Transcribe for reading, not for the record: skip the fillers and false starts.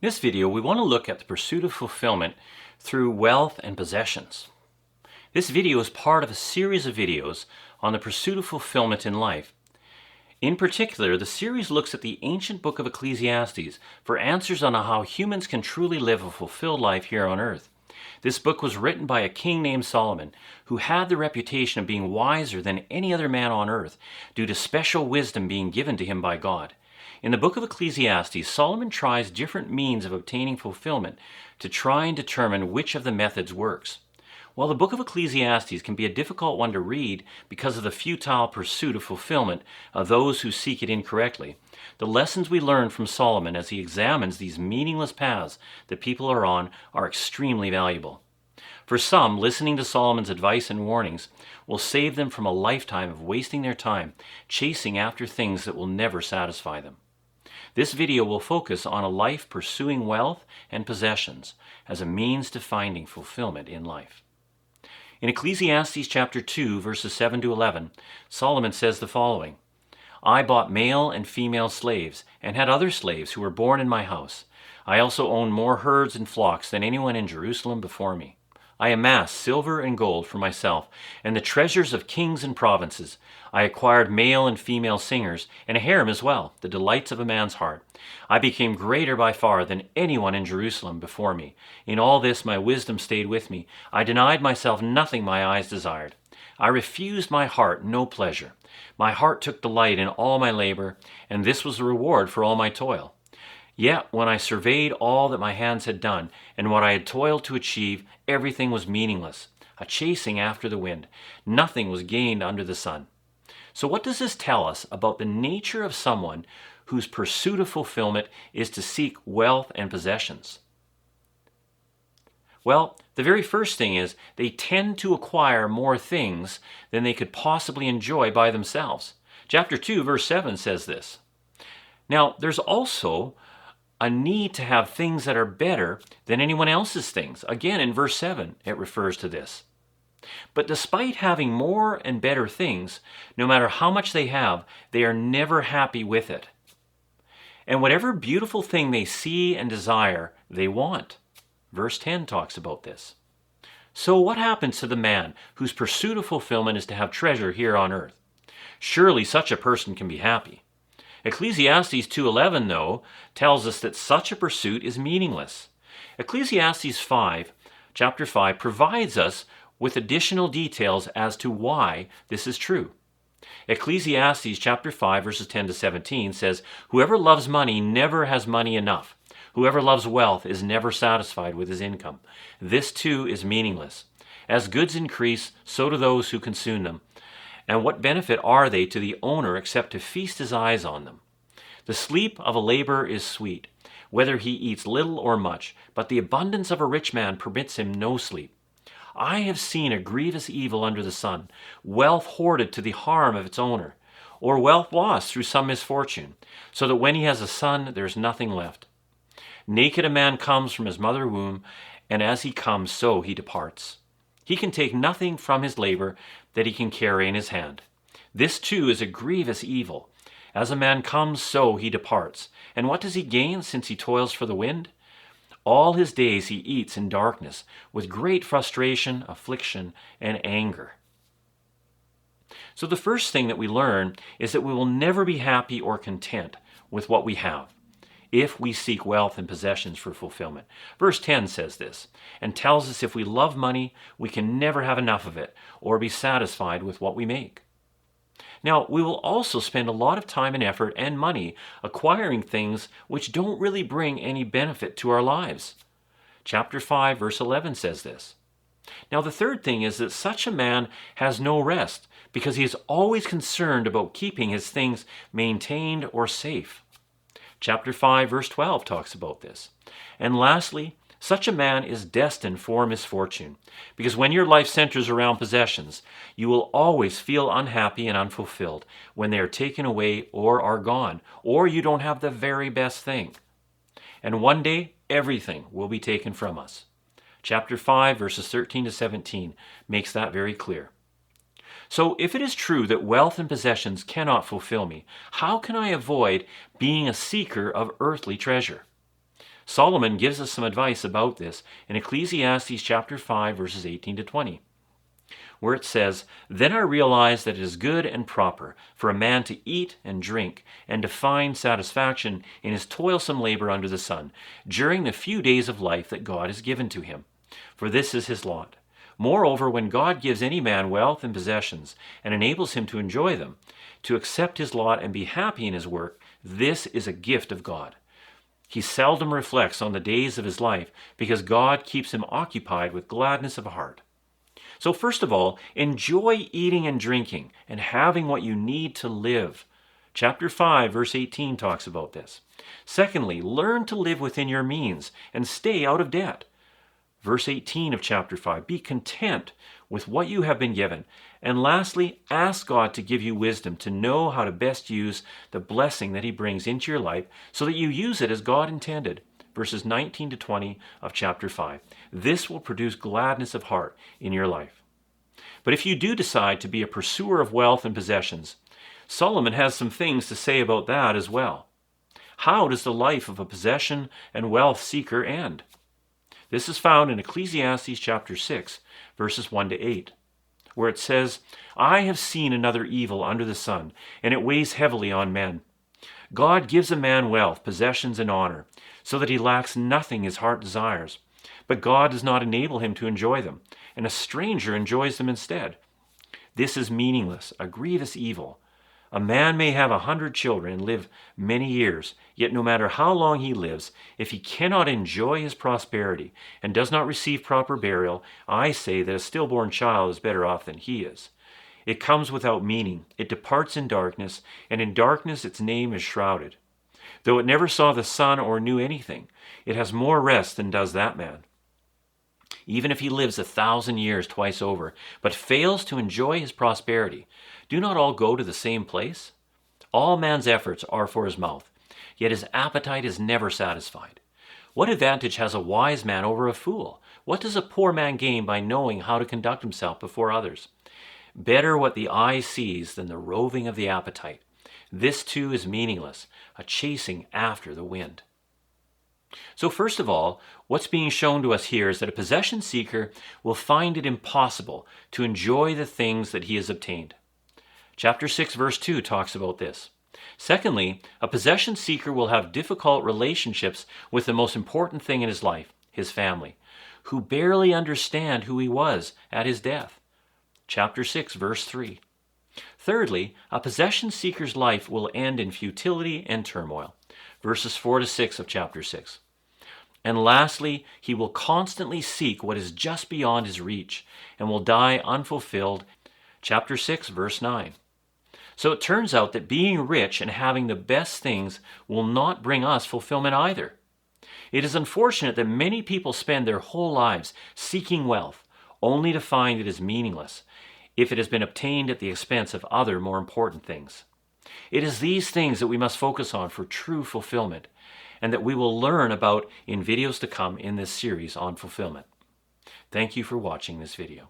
In this video, we want to look at the pursuit of fulfillment through wealth and possessions. This video is part of a series of videos on the pursuit of fulfillment in life. In particular, the series looks at the ancient book of Ecclesiastes for answers on how humans can truly live a fulfilled life here on earth. This book was written by a king named Solomon, who had the reputation of being wiser than any other man on earth due to special wisdom being given to him by God. In the book of Ecclesiastes, Solomon tries different means of obtaining fulfillment to try and determine which of the methods works. While the book of Ecclesiastes can be a difficult one to read because of the futile pursuit of fulfillment of those who seek it incorrectly, the lessons we learn from Solomon as he examines these meaningless paths that people are on are extremely valuable. For some, listening to Solomon's advice and warnings will save them from a lifetime of wasting their time chasing after things that will never satisfy them. This video will focus on a life pursuing wealth and possessions as a means to finding fulfillment in life. In Ecclesiastes chapter 2, verses 7 to 11, Solomon says the following: I bought male and female slaves, and had other slaves who were born in my house. I also owned more herds and flocks than anyone in Jerusalem before me. I amassed silver and gold for myself, and the treasures of kings and provinces. I acquired male and female singers, and a harem as well, the delights of a man's heart. I became greater by far than anyone in Jerusalem before me. In all this my wisdom stayed with me. I denied myself nothing my eyes desired. I refused my heart no pleasure. My heart took delight in all my labor, and this was the reward for all my toil. Yet when I surveyed all that my hands had done, and what I had toiled to achieve, everything was meaningless, a chasing after the wind. Nothing was gained under the sun. So what does this tell us about the nature of someone whose pursuit of fulfillment is to seek wealth and possessions? Well, the very first thing is they tend to acquire more things than they could possibly enjoy by themselves. Chapter 2, verse 7 says this. Now, there's also a need to have things that are better than anyone else's things. Again, in verse 7, it refers to this. But despite having more and better things, no matter how much they have, they are never happy with it. And whatever beautiful thing they see and desire, they want. Verse 10 talks about this. So what happens to the man whose pursuit of fulfillment is to have treasure here on earth? Surely such a person can be happy. Ecclesiastes 2:11, though, tells us that such a pursuit is meaningless. Ecclesiastes chapter 5, provides us with additional details as to why this is true. Ecclesiastes chapter 5, verses 10 to 17 says, Whoever loves money never has money enough. Whoever loves wealth is never satisfied with his income. This too is meaningless. As goods increase, so do those who consume them. And what benefit are they to the owner except to feast his eyes on them? The sleep of a laborer is sweet, whether he eats little or much, but the abundance of a rich man permits him no sleep. I have seen a grievous evil under the sun, wealth hoarded to the harm of its owner, or wealth lost through some misfortune, so that when he has a son, there is nothing left. Naked a man comes from his mother's womb, and as he comes, so he departs. He can take nothing from his labor that he can carry in his hand. This too is a grievous evil. As a man comes, so he departs. And what does he gain since he toils for the wind? All his days he eats in darkness, with great frustration, affliction, and anger. So the first thing that we learn is that we will never be happy or content with what we have if we seek wealth and possessions for fulfillment. Verse 10 says this, and tells us if we love money, we can never have enough of it or be satisfied with what we make. Now, we will also spend a lot of time and effort and money acquiring things which don't really bring any benefit to our lives. Chapter 5, verse 11 says this. Now, the third thing is that such a man has no rest because he is always concerned about keeping his things maintained or safe. Chapter 5, verse 12 talks about this. And lastly, such a man is destined for misfortune, because when your life centers around possessions, you will always feel unhappy and unfulfilled when they are taken away or are gone, or you don't have the very best thing. And one day, everything will be taken from us. Chapter 5, verses 13 to 17 makes that very clear. So if it is true that wealth and possessions cannot fulfill me, how can I avoid being a seeker of earthly treasure? Solomon gives us some advice about this in Ecclesiastes chapter 5, verses 18 to 20, where it says, "Then I realized that it is good and proper for a man to eat and drink and to find satisfaction in his toilsome labor under the sun during the few days of life that God has given to him. For this is his lot. Moreover, when God gives any man wealth and possessions and enables him to enjoy them, to accept his lot and be happy in his work, this is a gift of God. He seldom reflects on the days of his life because God keeps him occupied with gladness of heart." So first of all, enjoy eating and drinking and having what you need to live. Chapter 5, verse 18 talks about this. Secondly, learn to live within your means and stay out of debt. Verse 18 of chapter 5, be content with what you have been given. And lastly, ask God to give you wisdom to know how to best use the blessing that he brings into your life so that you use it as God intended. Verses 19 to 20 of chapter 5. This will produce gladness of heart in your life. But if you do decide to be a pursuer of wealth and possessions, Solomon has some things to say about that as well. How does the life of a possession and wealth seeker end? This is found in Ecclesiastes chapter 6, verses 1 to 8, where it says, "I have seen another evil under the sun, and it weighs heavily on men. God gives a man wealth, possessions, and honor, so that he lacks nothing his heart desires. But God does not enable him to enjoy them, and a stranger enjoys them instead. This is meaningless, a grievous evil. A man may have 100 children and live many years, yet no matter how long he lives, if he cannot enjoy his prosperity and does not receive proper burial, I say that a stillborn child is better off than he is. It comes without meaning, it departs in darkness, and in darkness its name is shrouded. Though it never saw the sun or knew anything, it has more rest than does that man. Even if he lives 1,000 years twice over, but fails to enjoy his prosperity, do not all go to the same place? All man's efforts are for his mouth, yet his appetite is never satisfied. What advantage has a wise man over a fool? What does a poor man gain by knowing how to conduct himself before others? Better what the eye sees than the roving of the appetite. This too is meaningless, a chasing after the wind." So first of all, what's being shown to us here is that a possession seeker will find it impossible to enjoy the things that he has obtained. Chapter 6, verse 2 talks about this. Secondly, a possession seeker will have difficult relationships with the most important thing in his life, his family, who barely understand who he was at his death. Chapter 6, verse 3. Thirdly, a possession seeker's life will end in futility and turmoil. Verses 4 to 6 of chapter 6. And lastly, he will constantly seek what is just beyond his reach and will die unfulfilled. Chapter 6, verse 9. So it turns out that being rich and having the best things will not bring us fulfillment either. It is unfortunate that many people spend their whole lives seeking wealth, only to find it is meaningless if it has been obtained at the expense of other more important things. It is these things that we must focus on for true fulfillment, and that we will learn about in videos to come in this series on fulfillment. Thank you for watching this video.